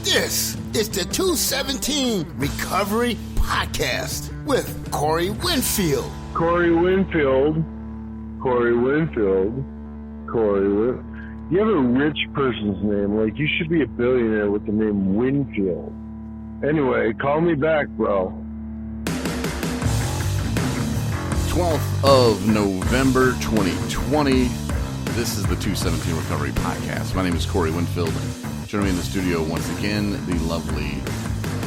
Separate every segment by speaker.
Speaker 1: This is the 217 Recovery Podcast with Corey Winfield.
Speaker 2: You have a rich person's name. Like, you should be a billionaire with the name Winfield. Anyway, call me back, bro.
Speaker 3: 12th of November, 2020. This is the 217 Recovery Podcast. My name is Corey Winfield. Joining me in the studio once again, the lovely,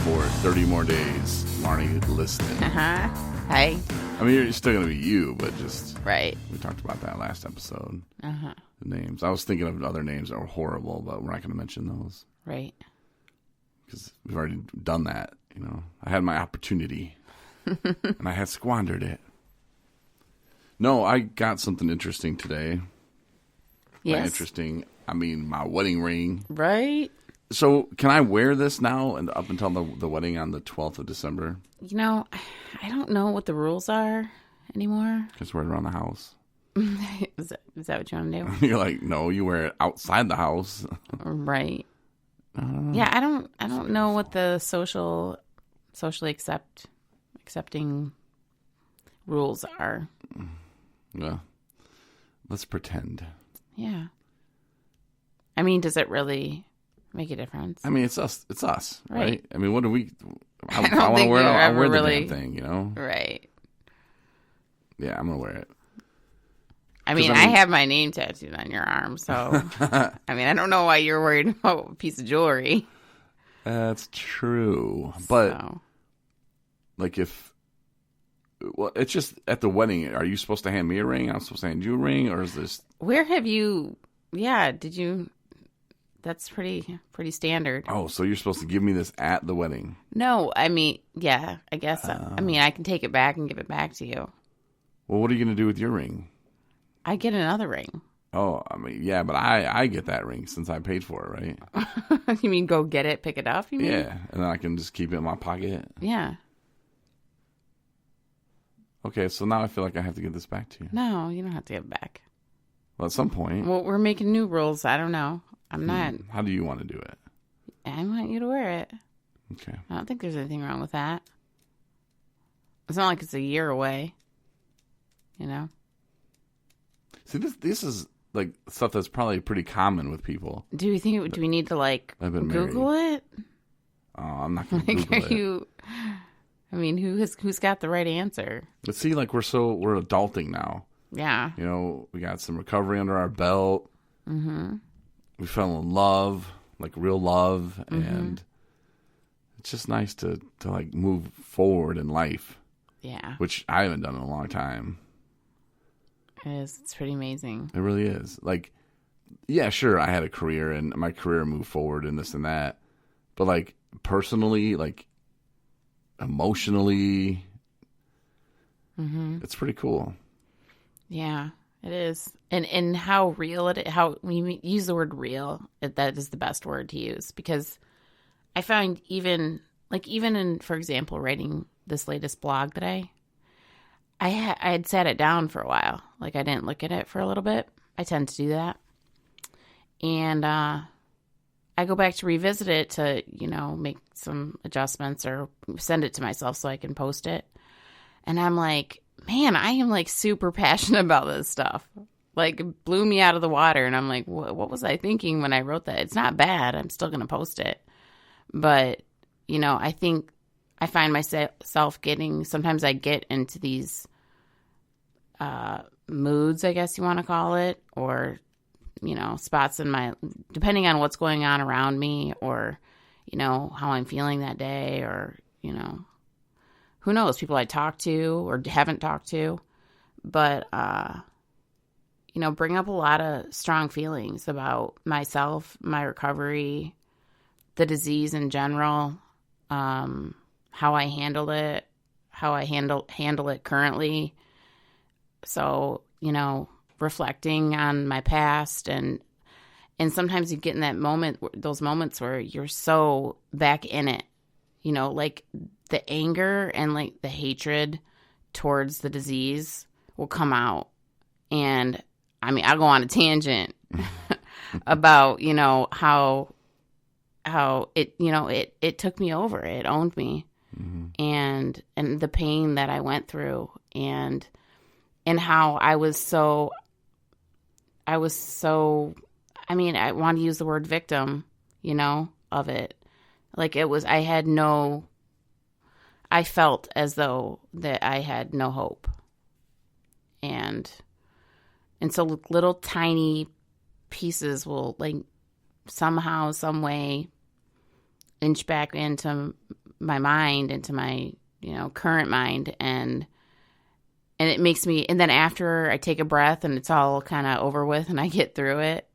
Speaker 3: for 30 more days, Marney listening.
Speaker 4: Hi.
Speaker 3: I mean, you're still going to be you, but just...
Speaker 4: Right.
Speaker 3: We talked about that last episode.
Speaker 4: Uh-huh.
Speaker 3: The names. I was thinking of other names that were horrible, but we're not going to mention those.
Speaker 4: Right.
Speaker 3: Because we've already done that, you know. I had my opportunity, and I had squandered it. No, I got something interesting today.
Speaker 4: Yes.
Speaker 3: By interesting, I mean my wedding ring.
Speaker 4: Right.
Speaker 3: So can I wear this now and up until the wedding on the 12th of December?
Speaker 4: You know, I don't know what the rules are anymore.
Speaker 3: Just wear it around the house.
Speaker 4: Is that what you want to do?
Speaker 3: You're like, no, you wear it outside the house.
Speaker 4: Right. Yeah, I don't know what the socially accepting rules are.
Speaker 3: Yeah. Let's pretend.
Speaker 4: Yeah. I mean, does it really make a difference?
Speaker 3: I mean, it's us, right? I mean, what do we... I
Speaker 4: don't
Speaker 3: want to
Speaker 4: think
Speaker 3: wear it.
Speaker 4: you
Speaker 3: I'll
Speaker 4: ever
Speaker 3: wear the
Speaker 4: really...
Speaker 3: damn thing, you know?
Speaker 4: Right.
Speaker 3: Yeah, I'm going to wear it.
Speaker 4: I mean, I have my name tattooed on your arm, so... I mean, I don't know why you're worried about a piece of jewelry.
Speaker 3: That's true. But, like, if... Well, it's just at the wedding. Are you supposed to hand me a ring? I'm supposed to hand you a ring? Or is this...
Speaker 4: Where have you... Yeah, did you... That's pretty standard.
Speaker 3: Oh, so you're supposed to give me this at the wedding?
Speaker 4: No, I mean, yeah, I guess. I mean, I can take it back and give it back to you.
Speaker 3: Well, what are you going to do with your ring?
Speaker 4: I get another ring.
Speaker 3: Oh, I mean, yeah, but I get that ring since I paid for it, right?
Speaker 4: You mean go get it, pick it up, you mean?
Speaker 3: Yeah, and then I can just keep it in my pocket?
Speaker 4: Yeah.
Speaker 3: Okay, so now I feel like I have to give this back to you.
Speaker 4: No, you don't have to give it back.
Speaker 3: Well, at some point.
Speaker 4: Well, we're making new rules. I don't know. I'm not.
Speaker 3: How do you want to do it?
Speaker 4: I want you to wear it.
Speaker 3: Okay.
Speaker 4: I don't think there's anything wrong with that. It's not like it's a year away. You know?
Speaker 3: See, this is like stuff that's probably pretty common with people.
Speaker 4: Do we need to like Google it?
Speaker 3: Oh, I'm not going to Google it.
Speaker 4: I mean, who's got the right answer?
Speaker 3: But see, like we're adulting now.
Speaker 4: Yeah.
Speaker 3: You know, we got some recovery under our belt.
Speaker 4: Mm-hmm.
Speaker 3: We fell in love, like real love, and it's just nice to like move forward in life.
Speaker 4: Yeah.
Speaker 3: Which I haven't done in a long time.
Speaker 4: It is. It's pretty amazing.
Speaker 3: It really is. Like, yeah, sure, I had a career and my career moved forward and this and that. But like personally, like emotionally, it's pretty cool.
Speaker 4: Yeah, it is. And how real it is, how we use the word real, that is the best word to use, because I find even in, for example, writing this latest blog that I had sat it down for a while. Like I didn't look at it for a little bit. I tend to do that. And I go back to revisit it to, you know, make some adjustments or send it to myself so I can post it. And I'm like, man, I am like super passionate about this stuff. Like it blew me out of the water. And I'm like, what was I thinking when I wrote that? It's not bad. I'm still going to post it. But, you know, I think I find myself sometimes I get into these moods, I guess you want to call it, or, you know, spots in depending on what's going on around me or, you know, how I'm feeling that day or, you know, who knows, people I talk to or haven't talked to, but, you know, bring up a lot of strong feelings about myself, my recovery, the disease in general, how I handled it, how I handle it currently. So, you know, reflecting on my past and sometimes you get in those moments where you're so back in it, you know, like the anger and like the hatred towards the disease will come out. And I mean, I'll go on a tangent about, you know, how how it, it took me over. It owned me. And the pain that I went through, and how I want to use the word victim, of it. Like I felt as though that I had no hope. And so little tiny pieces will, like, somehow, some way inch back into my mind, into my, current mind. And it makes me, and then after I take a breath and it's all kind of over with and I get through it,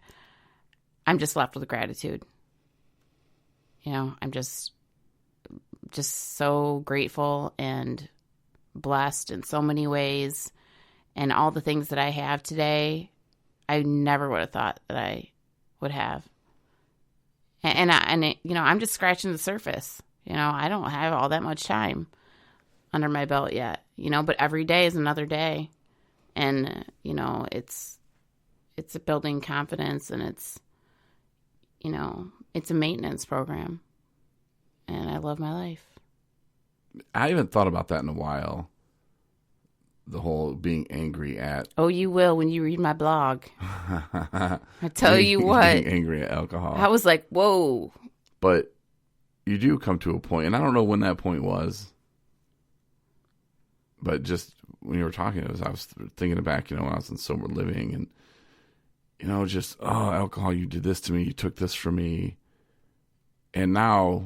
Speaker 4: I'm just left with gratitude. I'm just so grateful and blessed in so many ways. And all the things that I have today, I never would have thought that I would have. And I'm just scratching the surface. I don't have all that much time under my belt yet, but every day is another day. And, it's building confidence, and it's a maintenance program. And I love my life.
Speaker 3: I haven't thought about that in a while. The whole being angry at.
Speaker 4: Oh, you will when you read my blog. I tell you what.
Speaker 3: Being angry at alcohol.
Speaker 4: I was like, whoa.
Speaker 3: But you do come to a point, and I don't know when that point was, but just when you were talking, I was thinking back, when I was in sober living, and, just, alcohol, you did this to me, you took this from me. And now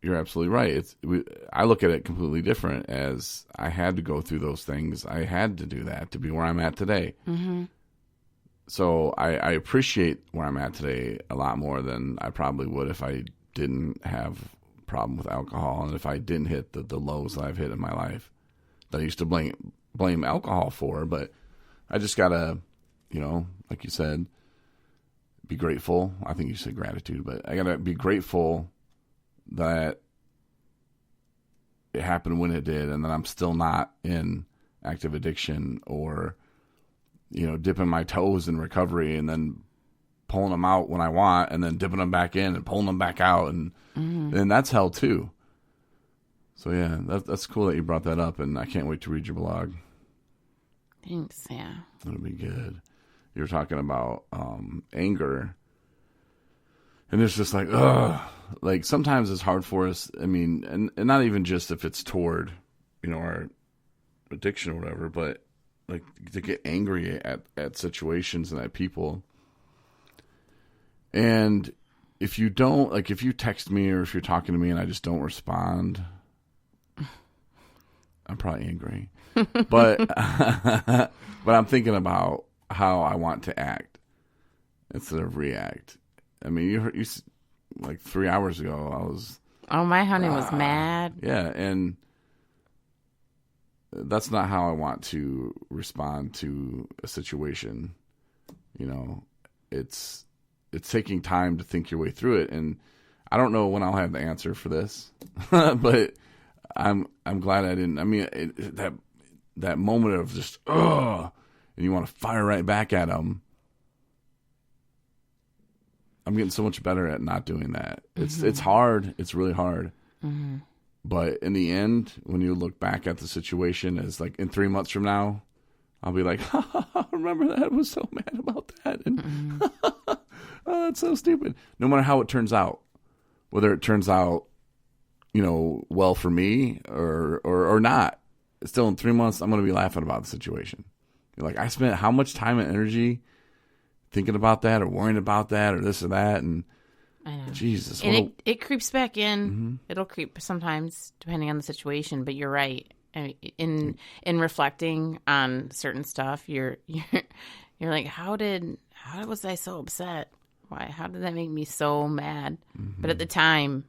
Speaker 3: you're absolutely right. I look at it completely different, as I had to go through those things. I had to do that to be where I'm at today. Mm-hmm. So I appreciate where I'm at today a lot more than I probably would if I didn't have a problem with alcohol, and if I didn't hit the lows that I've hit in my life that I used to blame alcohol for. But I just gotta, like you said, be grateful. I think you said gratitude, but I gotta be grateful that it happened when it did, and that I'm still not in active addiction, or dipping my toes in recovery and then pulling them out when I want, and then dipping them back in and pulling them back out, and that's hell too. So yeah, that's cool that you brought that up, and I can't wait to read your blog.
Speaker 4: Thanks. Yeah,
Speaker 3: it'll be good. You were talking about anger, and it's just like, like sometimes it's hard for us. I mean, and not even just if it's toward, our addiction or whatever, but like to get angry at situations and at people. And if you don't, like, if you text me or if you're talking to me and I just don't respond, I'm probably angry. But I'm thinking about how I want to act instead of react. I mean, you like 3 hours ago, I was.
Speaker 4: Oh, my honey was mad.
Speaker 3: Yeah, and that's not how I want to respond to a situation. It's taking time to think your way through it, and I don't know when I'll have the answer for this, but I'm glad I didn't. I mean, that moment of just and you want to fire right back at them. I'm getting so much better at not doing that. It's hard. It's really hard. Mm-hmm. But in the end, when you look back at the situation, as like in 3 months from now, I'll be like, remember that? I was so mad about that. And oh, that's so stupid. No matter how it turns out, whether it turns out, well for me or not, still in 3 months, I'm going to be laughing about the situation. You're like, I spent how much time and energy thinking about that or worrying about that or this or that. And
Speaker 4: I know.
Speaker 3: Jesus.
Speaker 4: And it creeps back in. Mm-hmm. It'll creep sometimes depending on the situation, but you're right. I mean, in reflecting on certain stuff, you're like, how was I so upset? Why? How did that make me so mad? Mm-hmm. But at the time,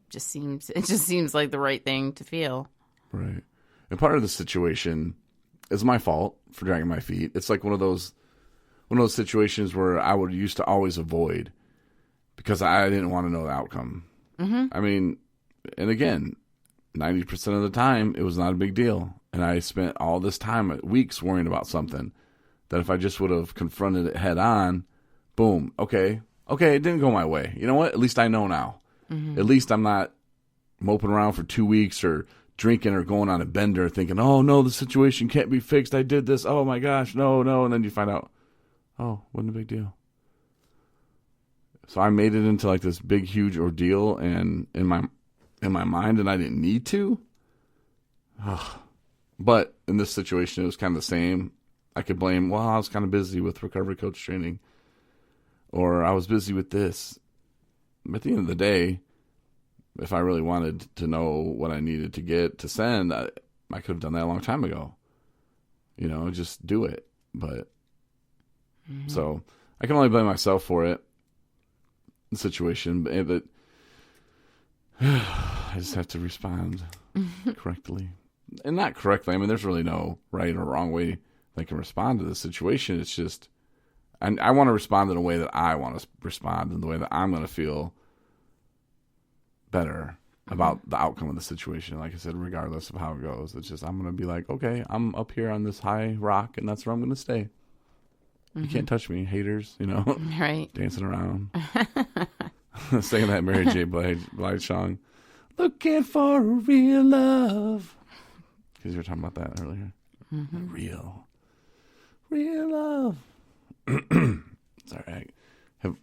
Speaker 4: it just seems like the right thing to feel.
Speaker 3: Right. And part of the situation is my fault for dragging my feet. It's like one of those situations where I would used to always avoid because I didn't want to know the outcome. Mm-hmm. I mean, and again, 90% of the time, it was not a big deal. And I spent all this time, weeks, worrying about something that if I just would have confronted it head on, boom, okay, okay, it didn't go my way. You know what? At least I know now. At least I'm not moping around for 2 weeks or drinking or going on a bender thinking, oh, no, the situation can't be fixed. I did this. Oh, my gosh. No. And then you find out, oh, wasn't a big deal. So I made it into like this big, huge ordeal and in my mind, and I didn't need to. But in this situation, it was kind of the same. I could blame, well, I was kind of busy with recovery coach training, or I was busy with this. But at the end of the day, if I really wanted to know what I needed to get to send, I could have done that a long time ago. You know, just do it. But so I can only blame myself for it, the situation. But I just have to respond correctly. And not correctly. I mean, there's really no right or wrong way they can respond to the situation. It's just, I want to respond in a way that I want to respond, in the way that I'm going to feel better about the outcome of the situation. Like I said, regardless of how it goes, it's just, I'm going to be like, okay, I'm up here on this high rock, and that's where I'm going to stay. You can't touch me, haters, you know,
Speaker 4: Right.
Speaker 3: dancing around. Singing that Mary J. Blige song, looking for a real love. Because you were talking about that earlier. Real love. Sorry, I have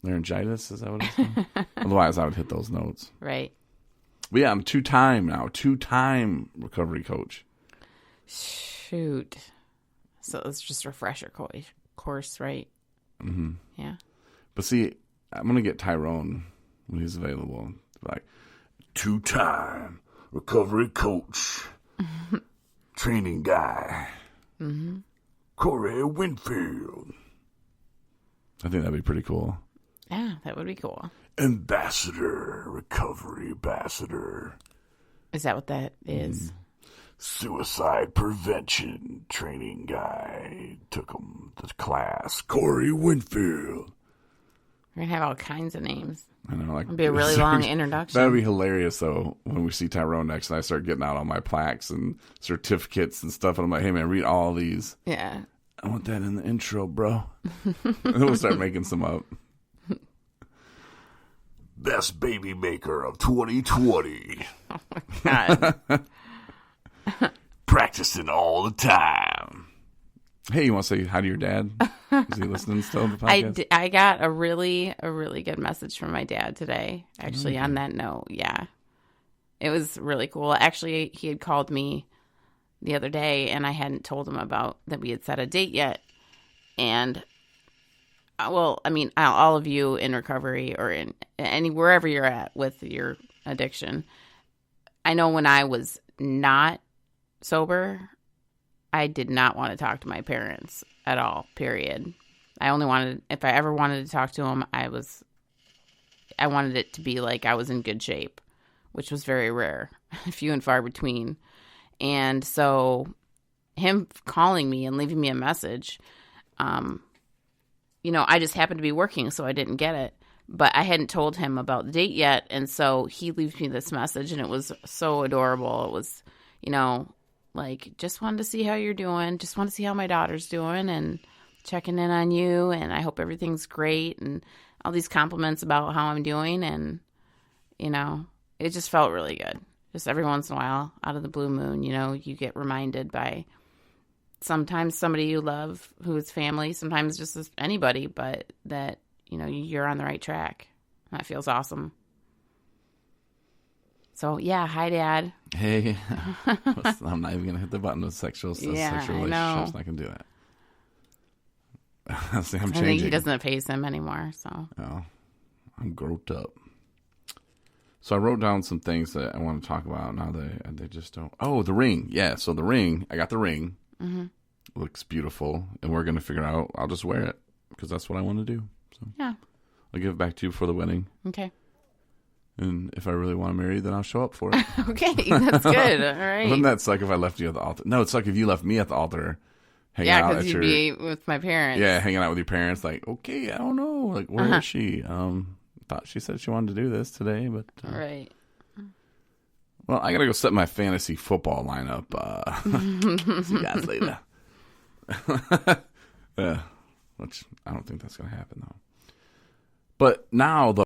Speaker 3: laryngitis. Is that what it's called? Otherwise, I would hit those notes.
Speaker 4: Right.
Speaker 3: But yeah, I'm two-time recovery coach.
Speaker 4: Shoot. So it's just a refresher course, right? Yeah.
Speaker 3: But see, I'm going to get Tyrone when he's available. Like, two-time recovery coach, training guy, Corey Winfield. I think that'd be pretty cool.
Speaker 4: Yeah, that would be cool.
Speaker 1: Recovery ambassador.
Speaker 4: Is that what that is?
Speaker 1: Suicide prevention training guy. Took him to class. Corey Winfield.
Speaker 4: We're going to have all kinds of names.
Speaker 3: I know, like,
Speaker 4: It'll be a really long introduction.
Speaker 3: That'd be hilarious, though, when we see Tyrone next and I start getting out all my plaques and certificates and stuff. And I'm like, hey, man, read all these.
Speaker 4: Yeah.
Speaker 3: I want that in the intro, bro. And then we'll start making some up.
Speaker 1: Best baby maker of 2020.
Speaker 4: Oh, my God.
Speaker 1: Practicing all the time.
Speaker 3: Hey, you want to say hi to your dad? Is he listening still to the podcast?
Speaker 4: I got a really good message from my dad today, actually, on that note. Yeah. It was really cool. Actually, he had called me the other day, and I hadn't told him about that we had set a date yet. And, well, I mean, all of you in recovery or in wherever you're at with your addiction, I know when I was not sober, I did not want to talk to my parents at all, period. If I ever wanted to talk to them, I wanted it to be like I was in good shape, which was very rare, few and far between. And so him calling me and leaving me a message, I just happened to be working, so I didn't get it. But I hadn't told him about the date yet, and so he leaves me this message, and it was so adorable. It was, like, just wanted to see how you're doing, just want to see how my daughter's doing, and checking in on you, and I hope everything's great, and all these compliments about how I'm doing, and, it just felt really good. Just every once in a while, out of the blue moon, you get reminded by sometimes somebody you love who is family, sometimes just anybody, but that, you're on the right track. That feels awesome. So, yeah, hi, Dad.
Speaker 3: Hey, I'm not even going to hit the button with sexual relationships. I'm not going to do that. See, I'm changing.
Speaker 4: I think he doesn't face him anymore, so.
Speaker 3: Oh, I'm grown up. So I wrote down some things that I want to talk about. Now they just don't. Oh, the ring. Yeah, so the ring. I got the ring. Mm-hmm. Looks beautiful, and we're going to figure out. I'll just wear it because that's what I want to do. So
Speaker 4: yeah,
Speaker 3: I'll give it back to you for the wedding.
Speaker 4: Okay.
Speaker 3: And if I really want to marry you, then I'll show up for it.
Speaker 4: Okay, that's good. All right.
Speaker 3: Wouldn't that suck if I left you at the altar? No, it's like if you left me at the altar, hanging out at
Speaker 4: because you'd be with my parents.
Speaker 3: Yeah, hanging out with your parents. Like, okay, I don't know. Like, where is she? Thought she said she wanted to do this today, but
Speaker 4: right.
Speaker 3: Well, I gotta go set my fantasy football lineup. See you guys later. Which I don't think that's gonna happen though. But now, though,